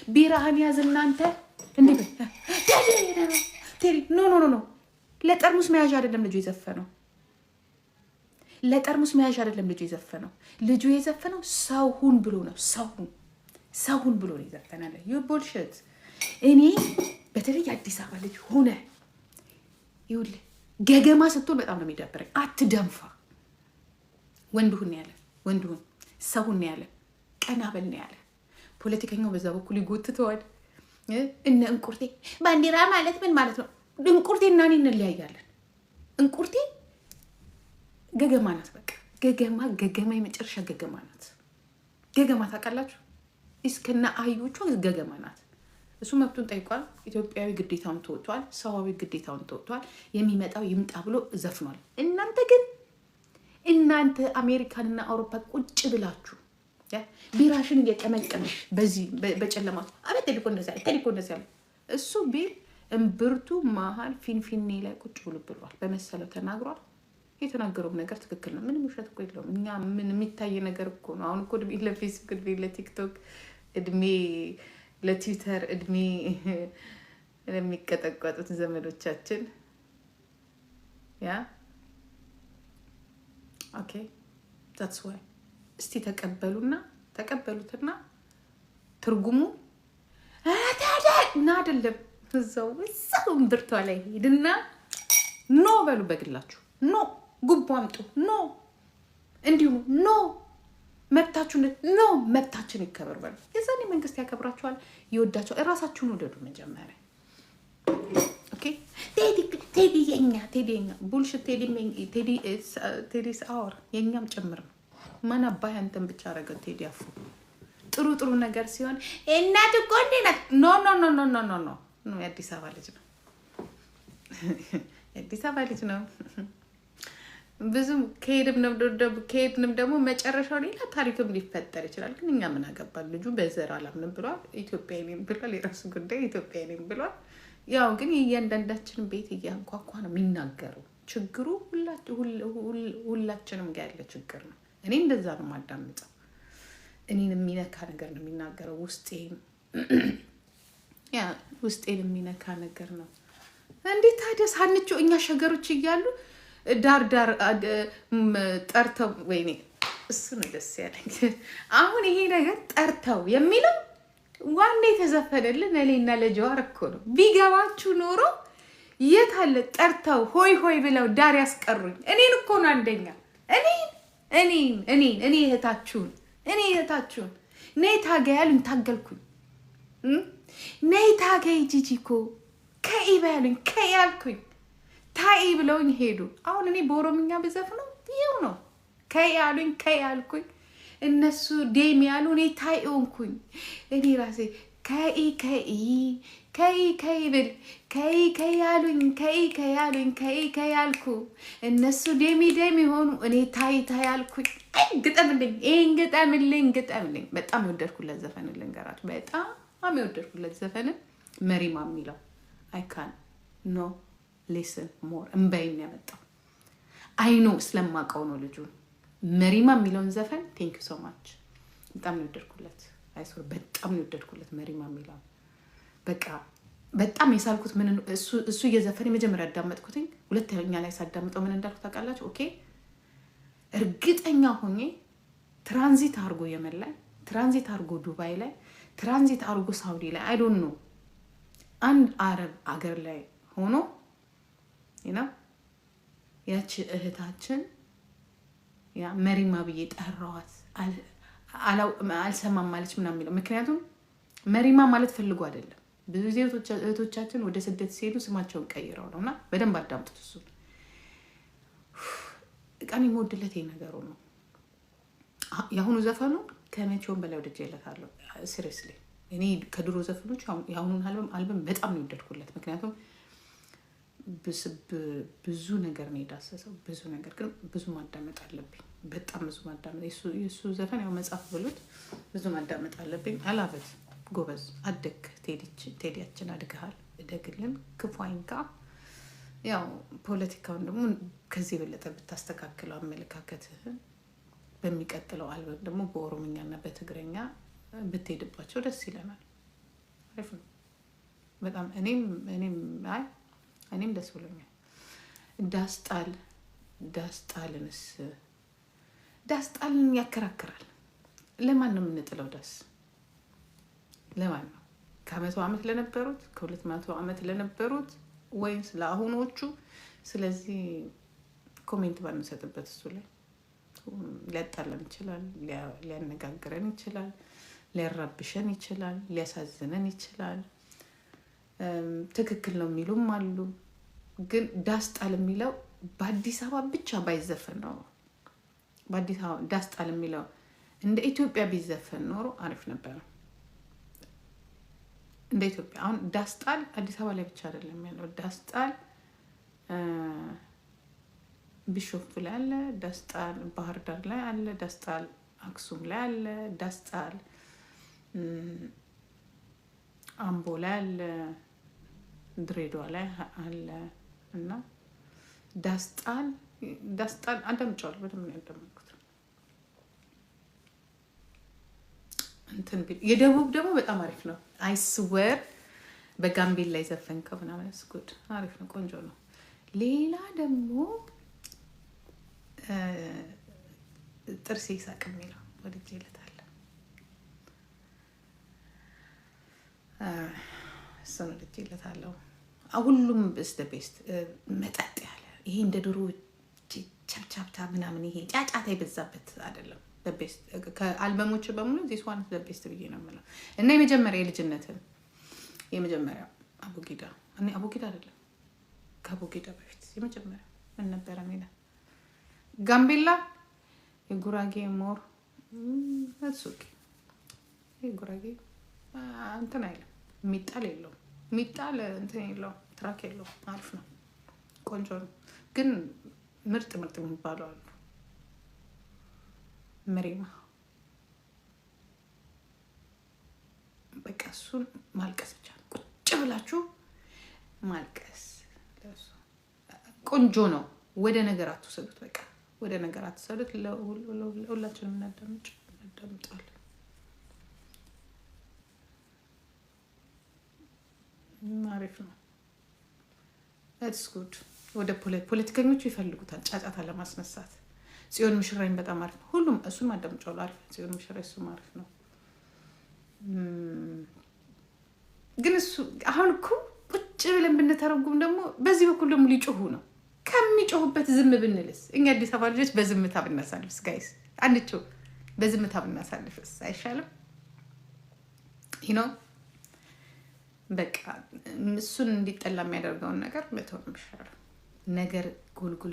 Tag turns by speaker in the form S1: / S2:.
S1: ቢራህን ያዝ እናንተ እንዴ ቴዲ ኖ ለጠርሙስ መያዣ አይደለም ልጁ የዘፈነው። ለጠርሙስ መያዣ አይደለም ልጁ የዘፈነው። ልጁ የዘፈነው ሰው ሁን ብሎ ነው። ሰው ሁን ብሎ ነው የዘፈናለ። ዩ ቡልሽት። እኔ በተለይ አዲስ አበባ ልጅ ሆነ ይኸውልህ ገገማ ስትሆን በጣም ነው የሚደብረኝ። አትደንፋ። ወንድ ሁን ያለ ወንድ ሁን፣ ሰው ሁን ያለ ቀና በል ያለ። ፖለቲከኛው በዛ በኩል ይጎትተዋል። እነ እንቁርቴ ባንዲራ ማለት ምን ማለት ነው? እንቁርቴ እና እኔ እንለያያለን። እንቁርቴ ገገማ ናት። በቃ ገገማ የመጨረሻ ገገማ ናት። ገገማ ታውቃላችሁ? እስከና አህዮቿ ገገማ ናት። እሱ መብቱን ጠይቋል። ኢትዮጵያዊ ግዴታውን ተወጥቷል። ሰዋዊ ግዴታውን ተወጥቷል። የሚመጣው ይምጣ ብሎ ዘፍኗል። እናንተ አሜሪካንና አውሮፓ ቁጭ ብላችሁ ቢራሽን እየቀመቀምሽ በዚህ በጨለማ አቤት ቴሌኮ እንደዚህ ያለ እሱ ቢል እምብርቱ መሀል ፊንፊኔ ላይ ቁጭ ብሏል። በመሰለው ተናግሯል። የተናገረውም ነገር ትክክል ነው። ምንም ውሸት እኮ የለውም። እኛ ምን የሚታይ ነገር እኮ ነው። አሁን እኮ እድሜ ለፌስቡክ፣ እድሜ ለቲክቶክ፣ እድሜ ለትዊተር፣ እድሜ ለሚቀጠቀጡት ዘመዶቻችን ያ ኦኬ that's why እስቲ ተቀበሉትና ትርጉሙ እና አይደለም እዛው እምብርቷ ላይ ሄድና ኖ በሉ በግላችሁ ኖ ጉቦ አምጡ ኖ እንዲሁ ኖ መብታችን ይከበር በሉ። የዛኔ መንግስት ያከብራችኋል፣ ይወዳችኋል። እራሳችሁን ወደዱ መጀመሪያ። ኦኬ ቴዲ የኛ ቡልሽት ቴዲ ሳወር የኛም ጭምር ነው። ማን አባይ አንተን ብቻ አረገው ቴዲ አፉ ጥሩ ነገር ሲሆን እናት እኮ እንዴ ናት። ኖ የአዲስ አበባ ልጅ ነው። የአዲስ አበባ ልጅ ነው። ብዙም ከሄድንም ደግሞ መጨረሻው ሌላ ታሪክም ሊፈጠር ይችላል። ግን እኛ ምን አገባል? ልጁ በዘር አላምንም ብሏል። ኢትዮጵያዊ ነኝ ብሏል። የራሱ ጉዳይ ኢትዮጵያዊ ነኝ ብሏል። ያው ግን የእያንዳንዳችን ቤት እያንኳኳ ነው የሚናገረው። ችግሩ ሁላችንም ጋር ያለ ችግር ነው። እኔ እንደዛ ነው የማዳምጠው። እኔን የሚነካ ነገር ነው የሚናገረው። ውስጤን የሚነካ ነገር ነው። እንዴት ታዲያ ሳንቾ እኛ ሸገሮች እያሉ ዳር ጠርተው ወይኔ እሱ ነው ደስ ያለኝ። አሁን ይሄ ነገር ጠርተው የሚለው ዋና የተዘፈነልን እኔና ለጀዋር እኮ ነው። ቢገባችሁ ኖሮ የት አለ ጠርተው ሆይ ብለው ዳር ያስቀሩኝ። እኔን እኮ ነው አንደኛ እኔ እህታችሁን ነይ ታገይ ያሉኝ፣ ታገልኩኝ። ነይ ታገይ ጂጂኮ ከይ በያሉኝ፣ ከይ ያልኩኝ፣ ታይ ብለውኝ ሄዱ። አሁን እኔ በኦሮምኛ ብዘፍነው ይኸው ነው። ከይ ያሉኝ፣ ከይ ያልኩኝ፣ እነሱ ዴም ያሉ እኔ ታይ ሆንኩኝ። እኔ ራሴ ከይ ብል ከይ ያሉኝ፣ ከይ ያልኩ፣ እነሱ ዴሚ ሆኑ፣ እኔ ታይ ያልኩኝ። ግጠምልኝ። በጣም የወደድኩለት ዘፈን ልንገራችሁ። በጣም የወደድኩለት ዘፈን መሪማ የሚለው አይካን ኖ ሊስን ሞር እምባይን ያመጣው አይኖ ስለማውቀው ነው ልጁን። መሪማ የሚለውን ዘፈን ቴንክ ዩ ሶ ማች በጣም የወደድኩለት። አይሶር በጣም የወደድኩለት መሪማ የሚለው በቃ በጣም የሳልኩት ምን እሱ እየዘፈን የመጀመሪያ ያዳመጥኩትኝ። ሁለተኛ ላይ ሳዳምጠው ምን እንዳልኩ ታውቃላችሁ? ኦኬ እርግጠኛ ሆኜ ትራንዚት አርጎ የመን ላይ፣ ትራንዚት አርጎ ዱባይ ላይ፣ ትራንዚት አርጎ ሳውዲ ላይ አይ ዶንት ኖ አንድ አረብ አገር ላይ ሆኖ ያቺ እህታችን ያ መሪማ ብዬ ጠራዋት አልሰማም ማለች ምናምን የሚለው ምክንያቱም መሪማ ማለት ፈልጎ አይደለም። ብዙ ጊዜ እህቶቻችን ወደ ስደት ሲሄዱ ስማቸውን ቀይረው ነውና በደንብ አዳምጡት። እሱ ቀን የምወድለት ነገሩ ነው። የአሁኑ ዘፈኑ ከመቼውም በላይ ወድጄለታለሁ። ሲሪየስሊ እኔ ከድሮ ዘፈኖች የአሁኑን አልበም በጣም ነው የወደድኩለት። ምክንያቱም ብዙ ነገር ነው የዳሰሰው። ብዙ ነገር ግን ብዙ ማዳመጥ አለብኝ። በጣም ብዙ ማዳመጥ የሱ ዘፈን ያው መጽሐፍ ብሉት ብዙ ማዳመጥ አለብኝ። አላበት ጎበዝ አደግ ቴዲያችን አድገሃል፣ እደግልን፣ ክፉ አይንካ። ያው ፖለቲካውን ደግሞ ከዚህ በለጠ ብታስተካክለው አመለካከትህን በሚቀጥለው አልበም ደግሞ በኦሮምኛና በትግረኛ ብትሄድባቸው ደስ ይለናል። አሪፍ ነው በጣም። እኔም ደስ ብሎኛል። ዳስጣልን ያከራክራል። ለማን ነው የምንጥለው? ለማን ነው? ከ100 ዓመት ለነበሩት፣ ከ200 ዓመት ለነበሩት ወይስ ለአሁኖቹ? ስለዚህ ኮሜንት ባንሰጥበት እሱ ላይ ሊያጣላን ይችላል፣ ሊያነጋግረን ይችላል፣ ሊያራብሸን ይችላል፣ ሊያሳዝነን ይችላል። ትክክል ነው የሚሉም አሉ። ግን ዳስጣል የሚለው በአዲስ አበባ ብቻ ባይዘፈን ነው። በአዲስ አበባ ዳስጣል የሚለው እንደ ኢትዮጵያ ቢዘፈን ኖሮ አሪፍ ነበር። እንደ ኢትዮጵያ አሁን ዳስጣል አዲስ አበባ ላይ ብቻ አይደለም ያለው። ዳስጣል ቢሾፍቱ ላይ አለ፣ ዳስጣል ባህር ዳር ላይ አለ፣ ዳስጣል አክሱም ላይ አለ፣ ዳስጣል አምቦ ላይ አለ፣ ድሬዳዋ ላይ አለ። እና ዳስጣል አዳምጫለሁ፣ በደምብ ያዳመጥኩት። የደቡብ ደግሞ በጣም አሪፍ ነው። አይስወር በጋምቤላ ላይ ዘፈንከው ምናምን ስኩድ አሪፍ ነው፣ ቆንጆ ነው። ሌላ ደግሞ ጥርሴ ይሳቅ የሚለው ወድጄለታለሁ። እሱን ወድጄለታለሁ። ሁሉም በስተ ቤስት መጠጥ ያለ ይሄ እንደ ድሮ ቻፕቻፕታ ምናምን ይሄ ጫጫታ የበዛበት አይደለም። በቤስት ከአልበሞች በሙሉ ዚስ ዋን በቤስት ብዬ ነው የምለው። እና የመጀመሪያው አቡጊዳ አይደለም፣ ከአቡጊዳ በፊት የመጀመሪያ ምን ነበረ ሚላ ጋምቤላ የጉራጌ ሞር እሱቂ የጉራጌ እንትን አይልም፣ የሚጣል እንትን የለውም፣ ትራክ የለውም። አሪፍ ነው፣ ቆንጆ ነው። ግን ምርጥ የሚባሉ አሉ። መሪማ በቃ እሱን ማልቀስ ብቻ ነው። ቁጭ ብላችሁ ማልቀስ ለሱ ቆንጆ ነው። ወደ ነገር አትወሰዱት። በቃ ወደ ነገር አትወሰዱት። ሁላችንም እናዳምጣለን። አሪፍ ነው። that's good። ወደ ፖለቲከኞቹ ይፈልጉታል ጫጫታ ለማስነሳት። ጽዮን ምሽራይን በጣም አሪፍ ነው። ሁሉም እሱን ማዳምጫለሁ። አሪፍ ነው። ጽዮን ምሽራይ እሱም አሪፍ ነው። ግን እሱ አሁን እኮ ቁጭ ብለን ብንተረጉም ደግሞ በዚህ በኩል ደግሞ ሊጮሁ ነው። ከሚጮሁበት ዝም ብንልስ? እኛ አዲስ አበባ ልጆች በዝምታ ብናሳልፍስ? ጋይስ አንቺው በዝምታ ብናሳልፍስ አይሻልም? በቃ እሱን እንዲጠላ የሚያደርገውን ነገር መተው ነው የሚሻለው። ነገር ጉልጉል